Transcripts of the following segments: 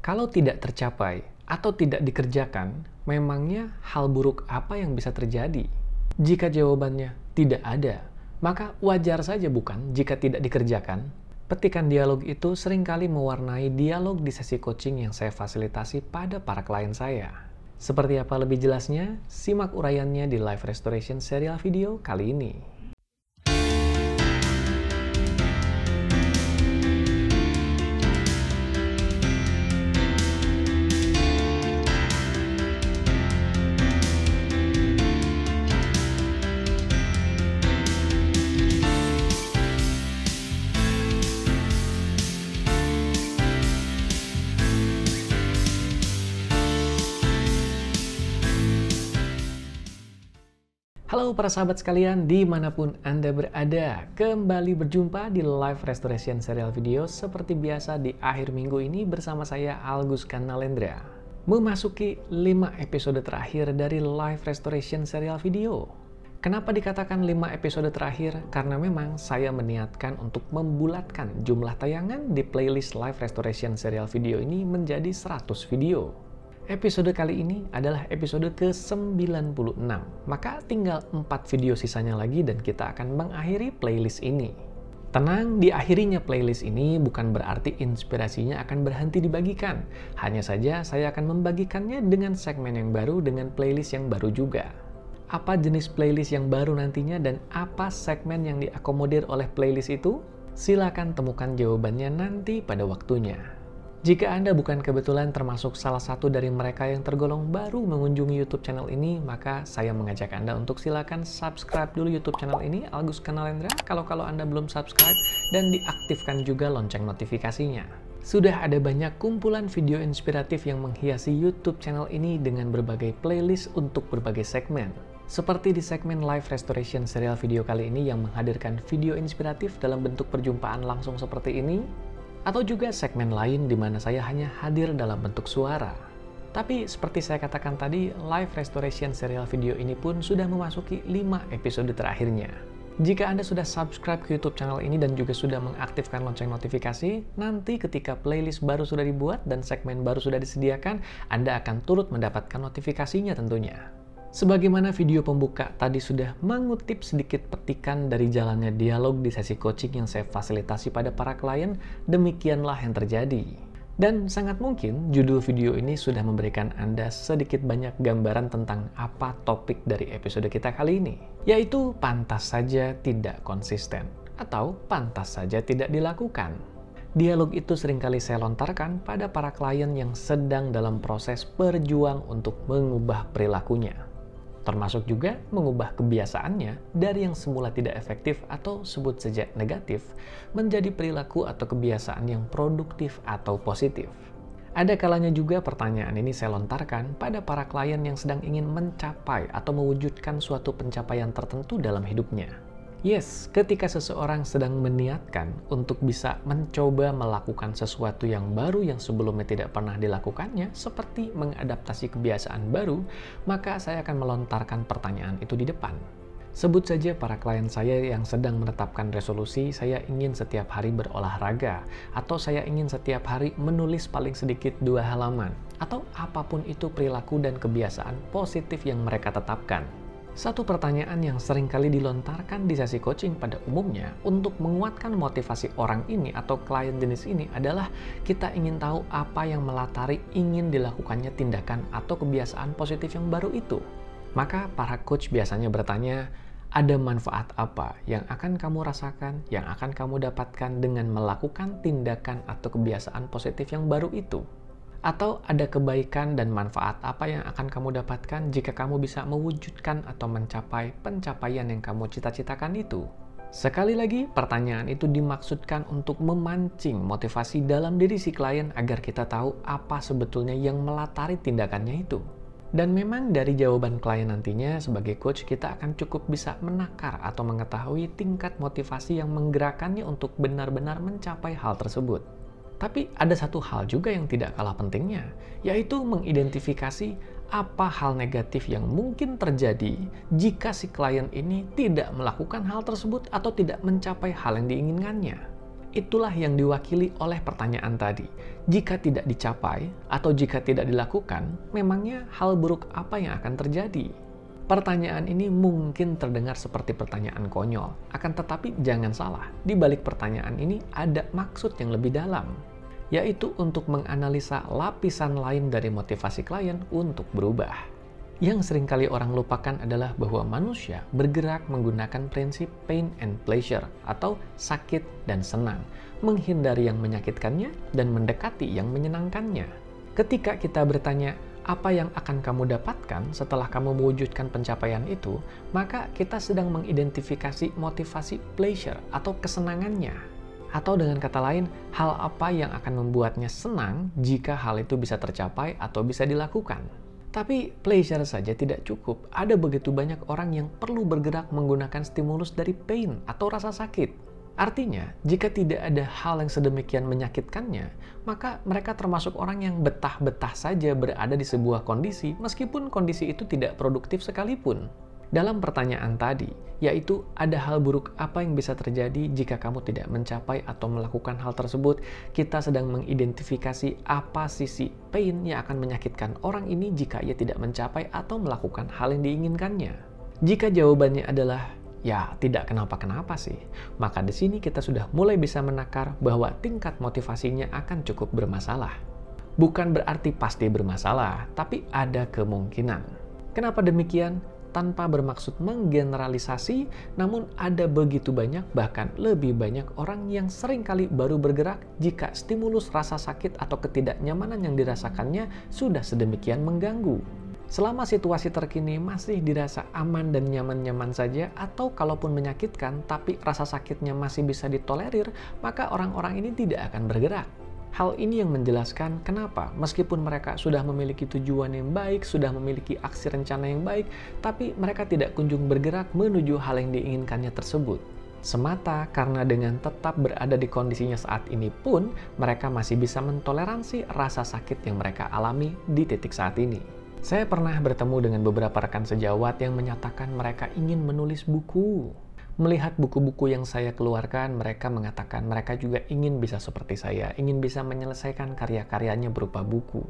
Kalau tidak tercapai atau tidak dikerjakan, memangnya hal buruk apa yang bisa terjadi? Jika jawabannya tidak ada, maka wajar saja bukan jika tidak dikerjakan? Petikan dialog itu seringkali mewarnai dialog di sesi coaching yang saya fasilitasi pada para klien saya. Seperti apa lebih jelasnya? Simak uraiannya di Life Restoration serial video kali ini. Halo para sahabat sekalian, dimanapun Anda berada, kembali berjumpa di Life Restoration serial video seperti biasa di akhir minggu ini bersama saya Algus Kanalendra. Memasuki 5 episode terakhir dari Life Restoration serial video. Kenapa dikatakan 5 episode terakhir? Karena memang saya meniatkan untuk membulatkan jumlah tayangan di playlist Life Restoration serial video ini menjadi 100 video. Episode kali ini adalah episode ke-96, maka tinggal 4 video sisanya lagi dan kita akan mengakhiri playlist ini. Tenang, diakhirinya playlist ini bukan berarti inspirasinya akan berhenti dibagikan. Hanya saja saya akan membagikannya dengan segmen yang baru dengan playlist yang baru juga. Apa jenis playlist yang baru nantinya dan apa segmen yang diakomodir oleh playlist itu? Silakan temukan jawabannya nanti pada waktunya. Jika Anda bukan kebetulan termasuk salah satu dari mereka yang tergolong baru mengunjungi YouTube channel ini, maka saya mengajak Anda untuk silakan subscribe dulu YouTube channel ini, Algus Kanalendra, kalau Anda belum subscribe, dan diaktifkan juga lonceng notifikasinya. Sudah ada banyak kumpulan video inspiratif yang menghiasi YouTube channel ini dengan berbagai playlist untuk berbagai segmen. Seperti di segmen Life Restoration serial video kali ini yang menghadirkan video inspiratif dalam bentuk perjumpaan langsung seperti ini, atau juga segmen lain di mana saya hanya hadir dalam bentuk suara. Tapi seperti saya katakan tadi, Life Restoration serial video ini pun sudah memasuki 5 episode terakhirnya. Jika Anda sudah subscribe ke YouTube channel ini dan juga sudah mengaktifkan lonceng notifikasi, nanti ketika playlist baru sudah dibuat dan segmen baru sudah disediakan, Anda akan turut mendapatkan notifikasinya tentunya. Sebagaimana video pembuka tadi sudah mengutip sedikit petikan dari jalannya dialog di sesi coaching yang saya fasilitasi pada para klien, demikianlah yang terjadi. Dan sangat mungkin judul video ini sudah memberikan Anda sedikit banyak gambaran tentang apa topik dari episode kita kali ini, yaitu pantas saja tidak konsisten atau pantas saja tidak dilakukan. Dialog itu seringkali saya lontarkan pada para klien yang sedang dalam proses berjuang untuk mengubah perilakunya. Termasuk juga mengubah kebiasaannya dari yang semula tidak efektif atau sebut saja negatif menjadi perilaku atau kebiasaan yang produktif atau positif. Ada kalanya juga pertanyaan ini saya lontarkan pada para klien yang sedang ingin mencapai atau mewujudkan suatu pencapaian tertentu dalam hidupnya. Yes, ketika seseorang sedang meniatkan untuk bisa mencoba melakukan sesuatu yang baru yang sebelumnya tidak pernah dilakukannya, seperti mengadaptasi kebiasaan baru, maka saya akan melontarkan pertanyaan itu di depan. Sebut saja para klien saya yang sedang menetapkan resolusi, saya ingin setiap hari berolahraga, atau saya ingin setiap hari menulis paling sedikit 2 halaman, atau apapun itu perilaku dan kebiasaan positif yang mereka tetapkan. Satu pertanyaan yang sering kali dilontarkan di sesi coaching pada umumnya untuk menguatkan motivasi orang ini atau klien jenis ini adalah kita ingin tahu apa yang melatari ingin dilakukannya tindakan atau kebiasaan positif yang baru itu. Maka para coach biasanya bertanya, ada manfaat apa yang akan kamu rasakan, yang akan kamu dapatkan dengan melakukan tindakan atau kebiasaan positif yang baru itu? Atau ada kebaikan dan manfaat apa yang akan kamu dapatkan jika kamu bisa mewujudkan atau mencapai pencapaian yang kamu cita-citakan itu? Sekali lagi, pertanyaan itu dimaksudkan untuk memancing motivasi dalam diri si klien agar kita tahu apa sebetulnya yang melatari tindakannya itu. Dan memang dari jawaban klien nantinya sebagai coach kita akan cukup bisa menakar atau mengetahui tingkat motivasi yang menggerakkannya untuk benar-benar mencapai hal tersebut. Tapi ada satu hal juga yang tidak kalah pentingnya, yaitu mengidentifikasi apa hal negatif yang mungkin terjadi jika si klien ini tidak melakukan hal tersebut atau tidak mencapai hal yang diinginkannya. itulah yang diwakili oleh pertanyaan tadi. Jika tidak dicapai atau jika tidak dilakukan, memangnya hal buruk apa yang akan terjadi? Pertanyaan ini mungkin terdengar seperti pertanyaan konyol, akan tetapi jangan salah, di balik pertanyaan ini ada maksud yang lebih dalam, yaitu untuk menganalisa lapisan lain dari motivasi klien untuk berubah. Yang seringkali orang lupakan adalah bahwa manusia bergerak menggunakan prinsip pain and pleasure atau sakit dan senang, menghindari yang menyakitkannya dan mendekati yang menyenangkannya. Ketika kita bertanya, apa yang akan kamu dapatkan setelah kamu mewujudkan pencapaian itu, maka kita sedang mengidentifikasi motivasi pleasure atau kesenangannya. Atau dengan kata lain, hal apa yang akan membuatnya senang jika hal itu bisa tercapai atau bisa dilakukan. Tapi pleasure saja tidak cukup. Ada begitu banyak orang yang perlu bergerak menggunakan stimulus dari pain atau rasa sakit. Artinya, jika tidak ada hal yang sedemikian menyakitkannya, maka mereka termasuk orang yang betah-betah saja berada di sebuah kondisi, meskipun kondisi itu tidak produktif sekalipun. Dalam pertanyaan tadi, yaitu ada hal buruk apa yang bisa terjadi jika kamu tidak mencapai atau melakukan hal tersebut, kita sedang mengidentifikasi apa sisi pain yang akan menyakitkan orang ini jika ia tidak mencapai atau melakukan hal yang diinginkannya. Jika jawabannya adalah ya tidak kenapa-kenapa sih, maka di sini kita sudah mulai bisa menakar bahwa tingkat motivasinya akan cukup bermasalah. Bukan berarti pasti bermasalah, tapi ada kemungkinan. Kenapa demikian? Tanpa bermaksud menggeneralisasi, namun ada begitu banyak, bahkan lebih banyak orang yang seringkali baru bergerak jika stimulus rasa sakit atau ketidaknyamanan yang dirasakannya sudah sedemikian mengganggu. Selama situasi terkini masih dirasa aman dan nyaman-nyaman saja, atau kalaupun menyakitkan tapi rasa sakitnya masih bisa ditolerir, maka orang-orang ini tidak akan bergerak. Hal ini yang menjelaskan kenapa meskipun mereka sudah memiliki tujuan yang baik, sudah memiliki aksi rencana yang baik, tapi mereka tidak kunjung bergerak menuju hal yang diinginkannya tersebut. Semata karena dengan tetap berada di kondisinya saat ini pun, mereka masih bisa mentoleransi rasa sakit yang mereka alami di titik saat ini. Saya pernah bertemu dengan beberapa rekan sejawat yang menyatakan mereka ingin menulis buku. Melihat buku-buku yang saya keluarkan, mereka mengatakan mereka juga ingin bisa seperti saya, ingin bisa menyelesaikan karya-karyanya berupa buku.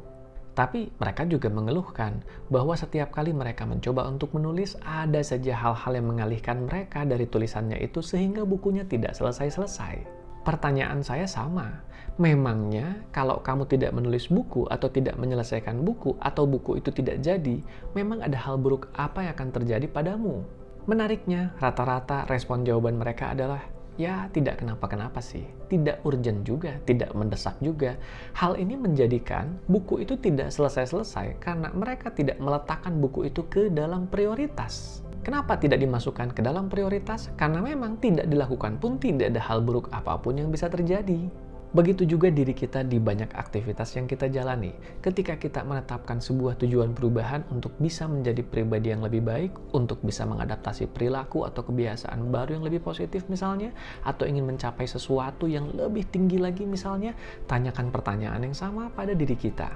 Tapi mereka juga mengeluhkan bahwa setiap kali mereka mencoba untuk menulis, ada saja hal-hal yang mengalihkan mereka dari tulisannya itu sehingga bukunya tidak selesai-selesai. Pertanyaan saya sama, memangnya kalau kamu tidak menulis buku atau tidak menyelesaikan buku atau buku itu tidak jadi, memang ada hal buruk apa yang akan terjadi padamu? Menariknya, rata-rata respon jawaban mereka adalah, ya tidak kenapa-kenapa sih, tidak urgent juga, tidak mendesak juga. Hal ini menjadikan buku itu tidak selesai-selesai karena mereka tidak meletakkan buku itu ke dalam prioritas. Kenapa tidak dimasukkan ke dalam prioritas? Karena memang tidak dilakukan pun tidak ada hal buruk apapun yang bisa terjadi. Begitu juga diri kita di banyak aktivitas yang kita jalani. Ketika kita menetapkan sebuah tujuan perubahan untuk bisa menjadi pribadi yang lebih baik, untuk bisa mengadaptasi perilaku atau kebiasaan baru yang lebih positif misalnya, atau ingin mencapai sesuatu yang lebih tinggi lagi misalnya, tanyakan pertanyaan yang sama pada diri kita.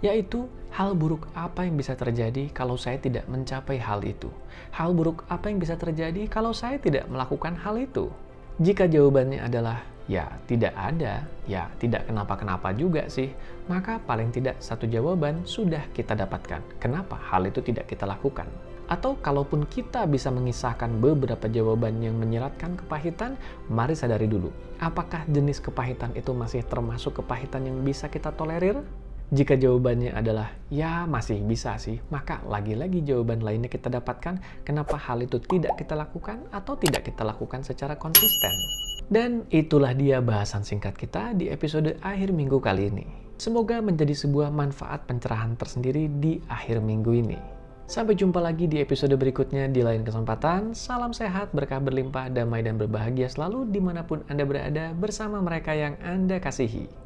Yaitu, hal buruk apa yang bisa terjadi kalau saya tidak mencapai hal itu? Hal buruk apa yang bisa terjadi kalau saya tidak melakukan hal itu? Jika jawabannya adalah ya tidak ada, ya tidak kenapa-kenapa juga sih, maka paling tidak satu jawaban sudah kita dapatkan. Kenapa hal itu tidak kita lakukan? Atau kalaupun kita bisa mengisahkan beberapa jawaban yang menyeratkan kepahitan, mari sadari dulu, apakah jenis kepahitan itu masih termasuk kepahitan yang bisa kita tolerir? Jika jawabannya adalah, ya masih bisa sih, maka lagi-lagi jawaban lainnya kita dapatkan kenapa hal itu tidak kita lakukan atau tidak kita lakukan secara konsisten. Dan itulah dia bahasan singkat kita di episode akhir minggu kali ini. Semoga menjadi sebuah manfaat pencerahan tersendiri di akhir minggu ini. Sampai jumpa lagi di episode berikutnya di lain kesempatan. Salam sehat, berkah berlimpah, damai dan berbahagia selalu dimanapun Anda berada bersama mereka yang Anda kasihi.